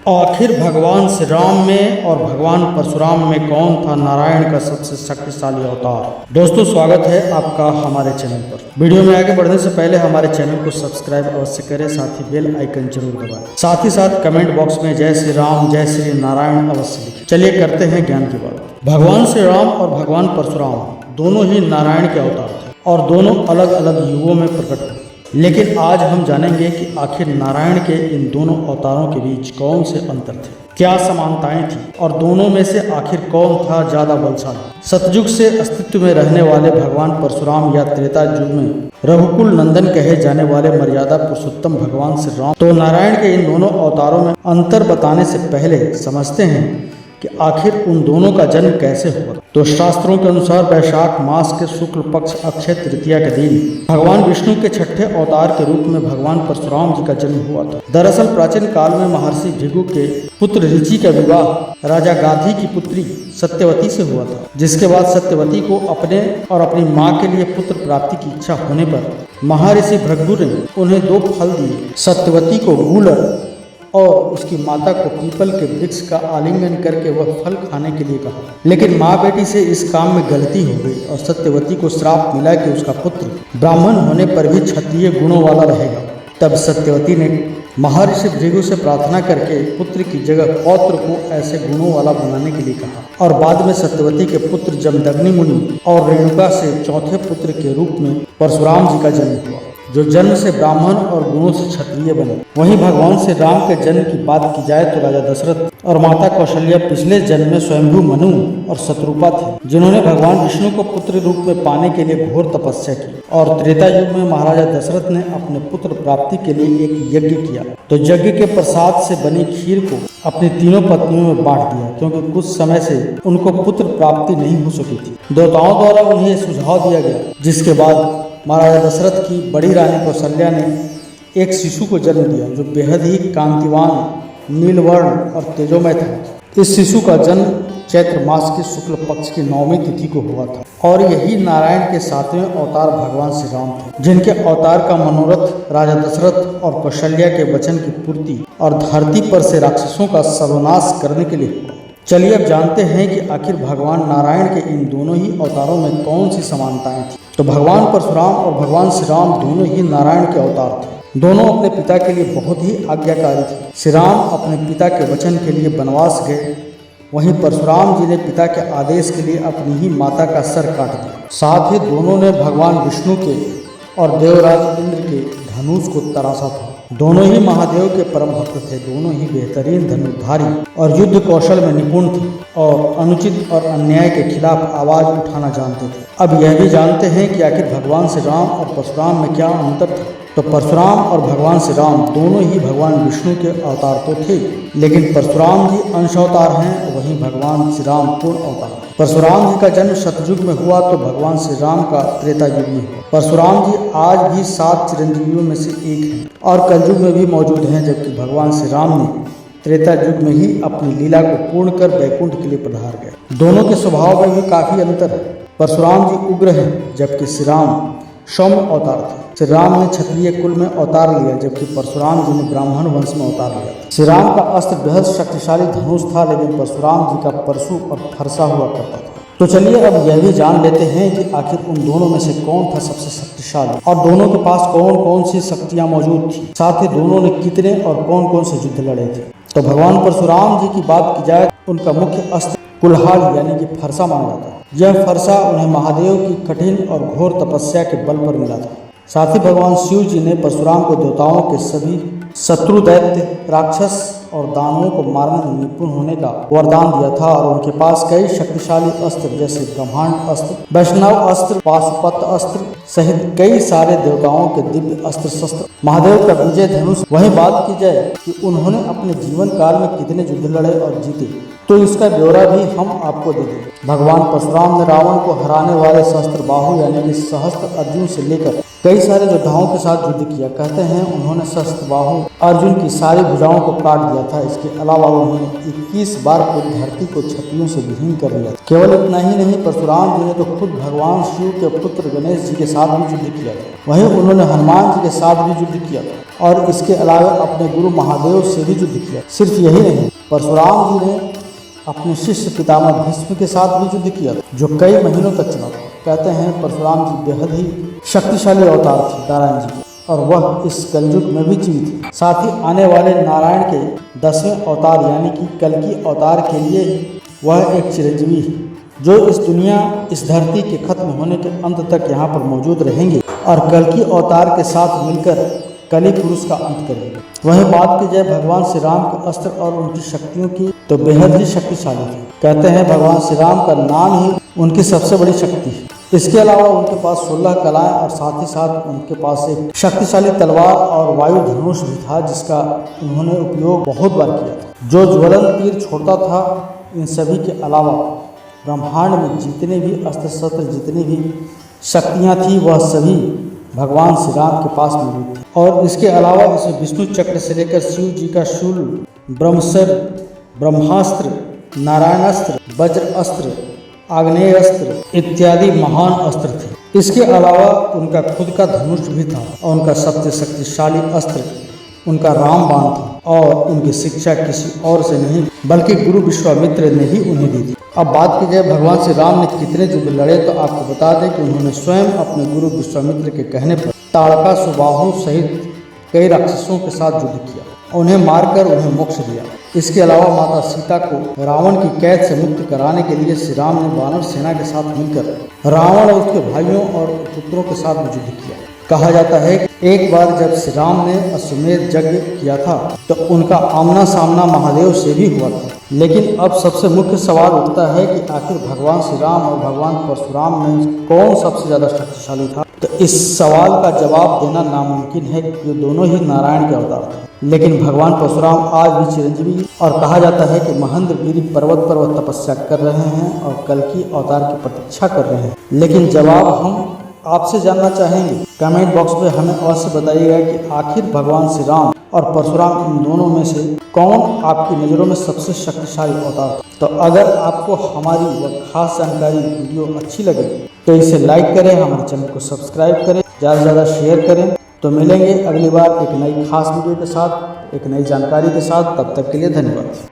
आखिर भगवान श्री राम में और भगवान परशुराम में कौन था नारायण का सबसे शक्तिशाली अवतार। दोस्तों, स्वागत है आपका हमारे चैनल पर। वीडियो में आगे बढ़ने से पहले हमारे चैनल को सब्सक्राइब अवश्य करें, साथ ही बेल आइकन जरूर दबाएं। साथ ही साथ कमेंट बॉक्स में जय श्री राम जय श्री नारायण अवश्य लिखें। चलिए करते हैं ज्ञान की बात। भगवान श्री राम और भगवान परशुराम दोनों ही नारायण के अवतार थे और दोनों अलग अलग युगों में प्रकट हुए। लेकिन आज हम जानेंगे कि आखिर नारायण के इन दोनों अवतारों के बीच कौन से अंतर थे, क्या समानताएं थी और दोनों में से आखिर कौन था ज्यादा बलशाली। सतयुग से अस्तित्व में रहने वाले भगवान परशुराम या त्रेता युग में रघुकुल नंदन कहे जाने वाले मर्यादा पुरुषोत्तम भगवान श्री राम। तो नारायण के इन दोनों अवतारों में अंतर बताने से पहले समझते हैं कि आखिर उन दोनों का जन्म कैसे हुआ। तो शास्त्रों के अनुसार वैशाख मास के शुक्ल पक्ष अक्षय तृतीया के दिन भगवान विष्णु के छठे अवतार के रूप में भगवान परशुराम जी का जन्म हुआ था। दरअसल प्राचीन काल में महर्षि भृगु के पुत्र ऋचि का विवाह राजा गाधी की पुत्री सत्यवती से हुआ था, जिसके बाद सत्यवती को अपने और अपनी माँ के लिए पुत्र प्राप्ति की इच्छा होने पर महर्षि भृगु ने उन्हें 2 फल दिए। सत्यवती को गूलर और उसकी माता को पीपल के वृक्ष का आलिंगन करके वह फल खाने के लिए कहा। लेकिन माँ बेटी से इस काम में गलती हो गई और सत्यवती को श्राप मिला कि उसका पुत्र ब्राह्मण होने पर भी क्षत्रिय गुणों वाला रहेगा। तब सत्यवती ने महर्षि भृगु से प्रार्थना करके पुत्र की जगह पौत्र को ऐसे गुणों वाला बनाने के लिए कहा और बाद में सत्यवती के पुत्र जमदग्नि मुनि और रेणुका से चौथे पुत्र के रूप में परशुराम जी का जन्म हुआ, जो जन्म से ब्राह्मण और गुणों से क्षत्रिय बने। वहीं भगवान श्री राम के जन्म की बात की जाए तो राजा दशरथ और माता कौशल्या पिछले जन्म में स्वयंभू मनु और शत्रुपा थे, जिन्होंने भगवान विष्णु को पुत्र रूप में पाने के लिए घोर तपस्या की। और त्रेता युग में महाराजा दशरथ ने अपने पुत्र प्राप्ति के लिए एक यज्ञ किया, तो यज्ञ के प्रसाद से बनी खीर को अपनी तीनों पत्नियों में बांट दिया, क्योंकि कुछ समय से उनको पुत्र प्राप्ति नहीं हो सकी थी। देवताओं द्वारा उन्हें सुझाव दिया गया, जिसके बाद महाराजा दशरथ की बड़ी रानी कौशल्या ने एक शिशु को जन्म दिया, जो बेहद ही कांतिवान, नीलवर्ण और तेजोमय था। इस शिशु का जन्म चैत्र मास के शुक्ल पक्ष की 9वीं तिथि को हुआ था और यही नारायण के 7वें अवतार भगवान श्री राम थे, जिनके अवतार का मनोरथ राजा दशरथ और कौशल्या के वचन की पूर्ति और धरती पर से राक्षसों का सर्वनाश करने के लिए हुआ। चलिए अब जानते हैं कि आखिर भगवान नारायण के इन दोनों ही अवतारों में कौन सी समानताएं थी। तो भगवान परशुराम और भगवान श्री राम दोनों ही नारायण के अवतार थे। दोनों अपने पिता के लिए बहुत ही आज्ञाकारी थे। श्री राम अपने पिता के वचन के लिए वनवास गए, वहीं परशुराम जी ने पिता के आदेश के लिए अपनी ही माता का सर काट दिया। साथ ही दोनों ने भगवान विष्णु के और देवराज इंद्र के धनुष को तराशा था। दोनों ही महादेव के परम भक्त थे। दोनों ही बेहतरीन धनुर्धारी और युद्ध कौशल में निपुण थे और अनुचित और अन्याय के खिलाफ आवाज उठाना जानते थे। अब यह भी जानते हैं कि आखिर भगवान श्री राम और परशुराम में क्या अंतर था। तो परशुराम और भगवान श्री राम दोनों ही भगवान विष्णु के अवतार तो थे, लेकिन परशुराम जी अंश अवतार हैं, वहीं भगवान श्री राम पूर्ण अवतार। परशुराम जी का जन्म सतयुग में हुआ तो भगवान श्री राम का त्रेता युग में हुआ। परशुराम जी आज भी 7 चिरंजीवियों में से एक हैं और कलयुग में भी मौजूद हैं, जबकि भगवान श्री राम ने त्रेता युग में ही अपनी लीला को पूर्ण कर वैकुंठ के लिए पधार गए। दोनों के स्वभाव में भी काफी अंतर है। परशुराम जी उग्र हैं, जबकि श्री राम सौम्य अवतार थे। श्री राम ने क्षत्रिय कुल में अवतार लिया, जबकि परशुराम जी ने ब्राह्मण वंश में अवतार लिया। श्री राम का अस्त्र बेहद शक्तिशाली धनुष था, लेकिन परशुराम जी का परशु और फरसा हुआ करता था। तो चलिए अब यह भी जान लेते हैं कि आखिर उन दोनों में से कौन था सबसे शक्तिशाली और दोनों के पास कौन कौन सी शक्तियां मौजूद थी, साथ ही दोनों ने कितने और कौन कौन से युद्ध लड़े थे। तो भगवान परशुराम जी की बात की जाए, उनका मुख्य अस्त्र कुल्हाड़ यानी कि फरसा माना जाता है। यह फरसा उन्हें महादेव की कठिन और घोर तपस्या के बल पर मिला था। साथ ही भगवान शिव जी ने परशुराम को देवताओं के सभी शत्रु, दैत्य, राक्षस और दानवों को मारने में निपुण होने का वरदान दिया था और उनके पास कई शक्तिशाली अस्त्र जैसे ब्रह्मांड अस्त्र, वैष्णव अस्त्र, पाशुपत अस्त्र सहित कई सारे देवताओं के दिव्य अस्त्र शस्त्र, महादेव का विजय धनुष। वहीं बात की जाए कि उन्होंने अपने जीवन काल में कितने युद्ध लड़े और जीते, तो इसका ब्यौरा भी हम आपको दे देंगे। भगवान परशुराम ने रावण को हराने वाले सहस्त्र बाहु यानी कि सहस्त्र अर्जुन से लेकर कई सारे योद्धाओं के साथ युद्ध किया। कहते हैं उन्होंने सहस्त्र बाहु अर्जुन की सारी भुजाओं को काट दिया था। इसके अलावा उन्होंने 21 बार पूरी धरती को छतियों से विहीन कर दिया। केवल इतना ही नहीं, परशुराम जी ने तो खुद भगवान शिव के पुत्र गणेश जी के साथ भी युद्ध किया था। वहीं उन्होंने हनुमान जी के साथ भी युद्ध किया था और इसके अलावा अपने गुरु महादेव से भी युद्ध किया। सिर्फ यही नहीं, परशुराम जी ने अपने शिष्य पितामह भीष्म के साथ भी युद्ध किया जो कई महीनों तक चला। कहते हैं परशुराम जी बेहद ही शक्तिशाली अवतार थे नारायण जी के, और वह इस कलयुग में भी जीवित है। साथ ही आने वाले नारायण के 10वें अवतार यानी कि कल्कि अवतार के लिए वह एक चिरंजीवी है जो इस दुनिया, इस धरती के खत्म होने के अंत तक यहाँ पर मौजूद रहेंगे और कल्कि अवतार के साथ मिलकर कलि पुरुष का अंत करेंगे। वहीं बात की जाए भगवान श्री राम के अस्त्र और उनकी शक्तियों की, तो बेहद ही शक्तिशाली थे। कहते हैं भगवान श्री राम का नाम ही उनकी सबसे बड़ी शक्ति है। इसके अलावा उनके पास 16 कलाएं और साथ ही साथ उनके पास एक शक्तिशाली तलवार और वायु धनुष भी था जिसका उन्होंने उपयोग बहुत बार किया था, जो ज्वलन तीर छोड़ता था। इन सभी के अलावा ब्रह्मांड में जितने भी अस्त्र शस्त्र, जितनी भी शक्तियाँ थी, वह सभी भगवान श्री राम के पास मौजूद थी। और इसके अलावा इसमें विष्णु चक्र से लेकर शिव जी का शूल, ब्रह्मशर, ब्रह्मास्त्र, नारायणास्त्र, वज्र अस्त्र, आग्नेय अस्त्र इत्यादि महान अस्त्र थे। इसके अलावा उनका खुद का धनुष भी था और उनका सबसे शक्तिशाली अस्त्र उनका रामबाण था और उनकी शिक्षा किसी और से नहीं बल्कि गुरु विश्वामित्र ने ही उन्हें दी थी। अब बात की जाए भगवान श्री राम ने कितने युद्ध लड़े, तो आपको बता दें कि उन्होंने स्वयं अपने गुरु विश्वामित्र के कहने पर ताड़का सुबाहु सहित कई राक्षसों के साथ युद्ध किया, उन्हें मारकर उन्हें मोक्ष दिया। इसके अलावा माता सीता को रावण की कैद से मुक्त कराने के लिए श्री राम ने वानर सेना के साथ मिलकर रावण और उसके भाइयों और पुत्रों के साथ युद्ध किया। कहा जाता है कि एक बार जब श्री राम ने अश्वमेध यज्ञ किया था तो उनका आमना सामना महादेव से भी हुआ था। लेकिन अब सबसे मुख्य सवाल उठता है कि आखिर भगवान श्री राम और भगवान परशुराम में कौन सबसे ज्यादा शक्तिशाली था। तो इस सवाल का जवाब देना नामुमकिन है कि दोनों ही नारायण के अवतार थे। लेकिन भगवान परशुराम आज भी चिरंजीवी और कहा जाता है कि महेंद्रगिरी पर्वत पर वह तपस्या कर रहे हैं और कल्कि अवतार की प्रतीक्षा कर रहे हैं। लेकिन जवाब हम आपसे जानना चाहेंगे। कमेंट बॉक्स में हमें अवश्य बताइएगा कि आखिर भगवान श्री राम और परशुराम इन दोनों में से कौन आपकी नज़रों में सबसे शक्तिशाली अवतार था। तो अगर आपको हमारी वह खास जानकारी वीडियो अच्छी लगे तो इसे लाइक करें, हमारे चैनल को सब्सक्राइब करें, ज़्यादा से ज़्यादा शेयर करें। तो मिलेंगे अगली बार एक नई खास वीडियो के साथ, एक नई जानकारी के साथ। तब तक के लिए धन्यवाद।